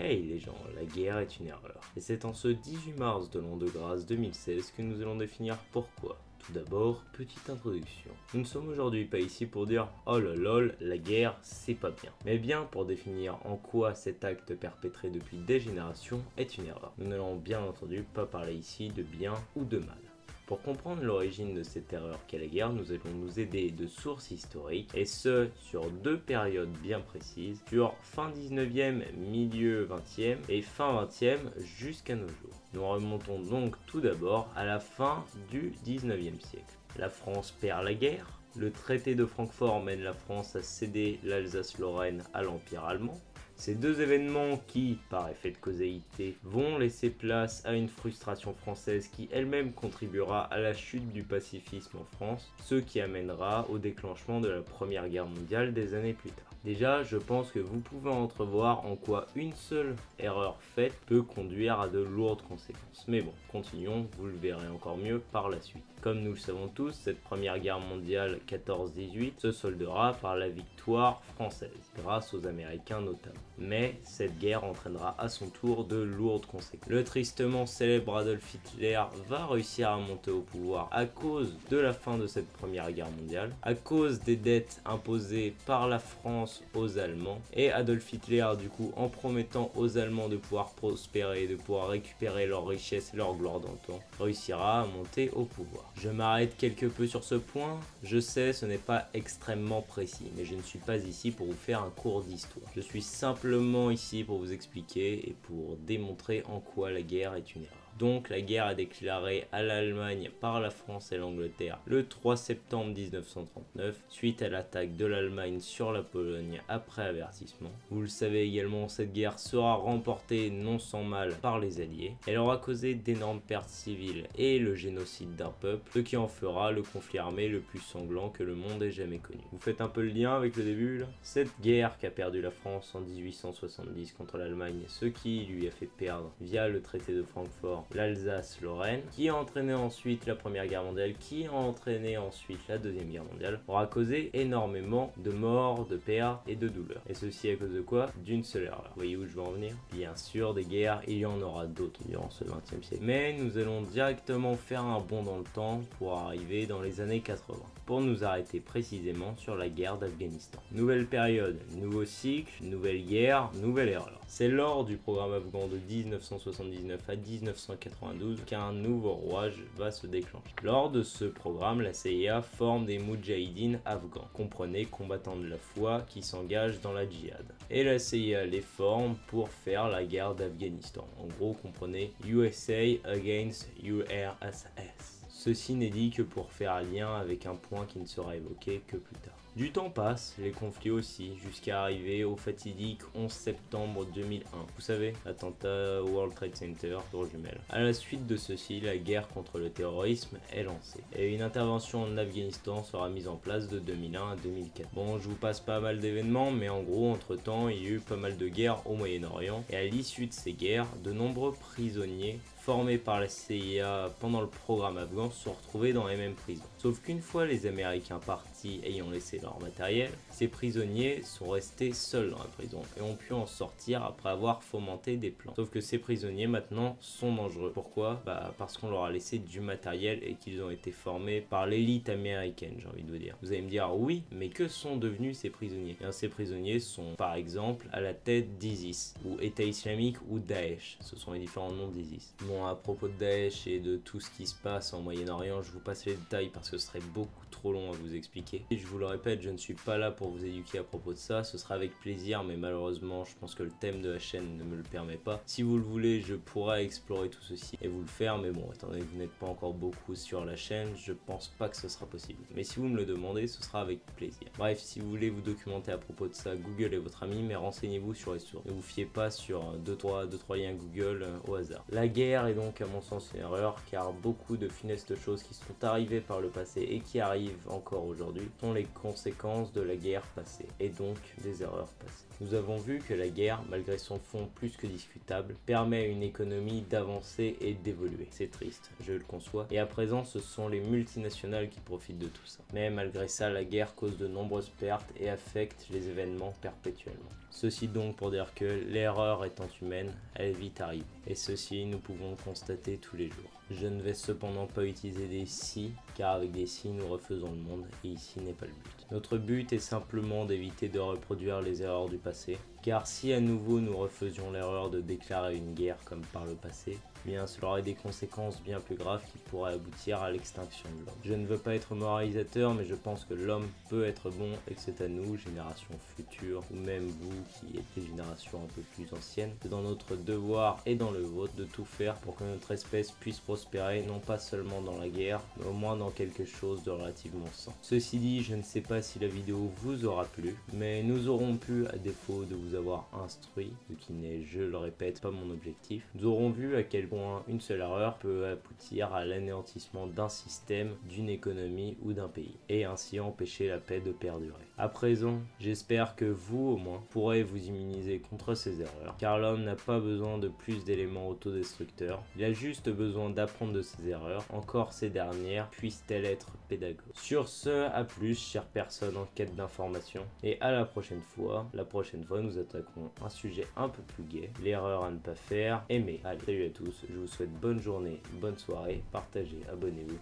Hey les gens, la guerre est une erreur. Et c'est en ce 18 mars de l'an de grâce 2016 que nous allons définir pourquoi. Tout d'abord, petite introduction. Nous ne sommes aujourd'hui pas ici pour dire « Oh lol, la guerre, c'est pas bien », mais bien pour définir en quoi cet acte perpétré depuis des générations est une erreur. Nous n'allons bien entendu pas parler ici de bien ou de mal. Pour comprendre l'origine de cette erreur qu'est la guerre, nous allons nous aider de sources historiques, et ce, sur deux périodes bien précises, sur fin 19e, milieu 20e et fin 20e jusqu'à nos jours. Nous remontons donc tout d'abord à la fin du 19e siècle. La France perd la guerre, le traité de Francfort mène la France à céder l'Alsace-Lorraine à l'Empire allemand. Ces deux événements qui, par effet de causalité, vont laisser place à une frustration française qui elle-même contribuera à la chute du pacifisme en France, ce qui amènera au déclenchement de la Première Guerre mondiale des années plus tard. Déjà, je pense que vous pouvez entrevoir en quoi une seule erreur faite peut conduire à de lourdes conséquences. Mais bon, continuons, vous le verrez encore mieux par la suite. Comme nous le savons tous, cette Première Guerre mondiale 14-18 se soldera par la victoire française, grâce aux Américains notamment. Mais cette guerre entraînera à son tour de lourdes conséquences. Le tristement célèbre Adolf Hitler va réussir à monter au pouvoir à cause de la fin de cette Première Guerre mondiale, à cause des dettes imposées par la France aux Allemands, et Adolf Hitler du coup, en promettant aux Allemands de pouvoir prospérer, de pouvoir récupérer leurs richesses et leur gloire d'antan, réussira à monter au pouvoir. Je m'arrête quelque peu sur ce point, je sais ce n'est pas extrêmement précis, mais je ne suis pas ici pour vous faire un cours d'histoire. Je suis simplement ici pour vous expliquer et pour démontrer en quoi la guerre est une erreur. Donc la guerre est déclarée à l'Allemagne par la France et l'Angleterre le 3 septembre 1939 suite à l'attaque de l'Allemagne sur la Pologne après avertissement. Vous le savez également, cette guerre sera remportée non sans mal par les Alliés. Elle aura causé d'énormes pertes civiles et le génocide d'un peuple, ce qui en fera le conflit armé le plus sanglant que le monde ait jamais connu. Vous faites un peu le lien avec le début là? Cette guerre qu'a perdu la France en 1870 contre l'Allemagne, ce qui lui a fait perdre via le traité de Francfort l'Alsace-Lorraine, qui a entraîné ensuite la Première Guerre mondiale, qui a entraîné ensuite la Deuxième Guerre mondiale, aura causé énormément de morts, de pertes et de douleurs. Et ceci à cause de quoi? D'une seule erreur. Vous voyez où je veux en venir? Bien sûr, des guerres, il y en aura d'autres durant ce 20e siècle. Mais nous allons directement faire un bond dans le temps pour arriver dans les années 80, pour nous arrêter précisément sur la guerre d'Afghanistan. Nouvelle période, nouveau cycle, nouvelle guerre, nouvelle erreur. C'est lors du programme afghan de 1979 à 1992 qu'un nouveau rouage va se déclencher. Lors de ce programme, la CIA forme des Moudjahidines afghans, comprenez combattants de la foi qui s'engagent dans la djihad. Et la CIA les forme pour faire la guerre d'Afghanistan. En gros, comprenez USA against URSS. Ceci n'est dit que pour faire lien avec un point qui ne sera évoqué que plus tard. Du temps passe, les conflits aussi, jusqu'à arriver au fatidique 11 septembre 2001. Vous savez, l'attentat au World Trade Center, tour jumelle. À la suite de ceci, la guerre contre le terrorisme est lancée. Et une intervention en Afghanistan sera mise en place de 2001 à 2004. Bon, je vous passe pas mal d'événements, mais en gros, entre temps, il y a eu pas mal de guerres au Moyen-Orient. Et à l'issue de ces guerres, de nombreux prisonniers formés par la CIA pendant le programme afghan se sont retrouvés dans les mêmes prisons. Sauf qu'une fois les Américains partis ayant laissé leur matériel, ces prisonniers sont restés seuls dans la prison et ont pu en sortir après avoir fomenté des plans. Sauf que ces prisonniers maintenant sont dangereux. Pourquoi? Parce qu'on leur a laissé du matériel et qu'ils ont été formés par l'élite américaine, j'ai envie de vous dire. Vous allez me dire oui, mais que sont devenus ces prisonniers? Et ces prisonniers sont par exemple à la tête d'ISIS, ou État islamique, ou Daesh. Ce sont les différents noms d'ISIS. Bon, à propos de Daesh et de tout ce qui se passe en Moyen-Orient, je vous passe les détails parce que ce serait beaucoup trop long à vous expliquer. Et je vous le répète, je ne suis pas là pour vous éduquer à propos de ça, ce sera avec plaisir, mais malheureusement, je pense que le thème de la chaîne ne me le permet pas. Si vous le voulez, je pourrais explorer tout ceci et vous le faire, mais bon, étant donné que vous n'êtes pas encore beaucoup sur la chaîne, je pense pas que ce sera possible. Mais si vous me le demandez, ce sera avec plaisir. Bref, si vous voulez vous documenter à propos de ça, Google est votre ami, mais renseignez-vous sur les sources. Ne vous fiez pas sur 2-3 liens Google au hasard. La guerre est donc à mon sens une erreur, car beaucoup de funestes choses qui sont arrivées par le passé et qui arrivent encore aujourd'hui sont les conséquences de la guerre passée, et donc des erreurs passées. Nous avons vu que la guerre, malgré son fond plus que discutable, permet à une économie d'avancer et d'évoluer. C'est triste, je le conçois, et à présent ce sont les multinationales qui profitent de tout ça. Mais malgré ça, la guerre cause de nombreuses pertes et affecte les événements perpétuellement. Ceci donc pour dire que l'erreur étant humaine, elle est vite arrivée. Et ceci, nous pouvons le constater tous les jours. Je ne vais cependant pas utiliser des si, car avec des si, nous refaisons le monde, et ici n'est pas le but. Notre but est simplement d'éviter de reproduire les erreurs du passé, car si à nouveau nous refaisions l'erreur de déclarer une guerre comme par le passé, bien cela aurait des conséquences bien plus graves qui pourraient aboutir à l'extinction de l'homme. Je ne veux pas être moralisateur, mais je pense que l'homme peut être bon et que c'est à nous, génération future, ou même vous qui êtes des générations un peu plus anciennes, c'est dans notre devoir et dans le vôtre de tout faire pour que notre espèce puisse prospérer, non pas seulement dans la guerre, mais au moins dans quelque chose de relativement sain. Ceci dit, je ne sais pas si la vidéo vous aura plu, mais nous aurons pu, à défaut de vous avoir instruit, ce qui n'est, je le répète, pas mon objectif, nous aurons vu à quel point une seule erreur peut aboutir à l'anéantissement d'un système, d'une économie ou d'un pays, et ainsi empêcher la paix de perdurer. À présent, j'espère que vous, au moins, pourrez vous immuniser contre ces erreurs, car l'homme n'a pas besoin de plus d'éléments autodestructeurs, il a juste besoin d'apprendre de ses erreurs, encore ces dernières puissent-elles être pédagogues. Sur ce, à plus, chères personnes en quête d'information, et à la prochaine fois. La prochaine fois, nous attaquerons un sujet un peu plus gai, l'erreur à ne pas faire, aimer. Allez, salut à tous, je vous souhaite bonne journée, bonne soirée, partagez, abonnez-vous.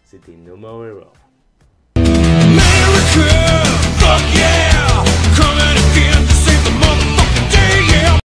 C'était No More Error.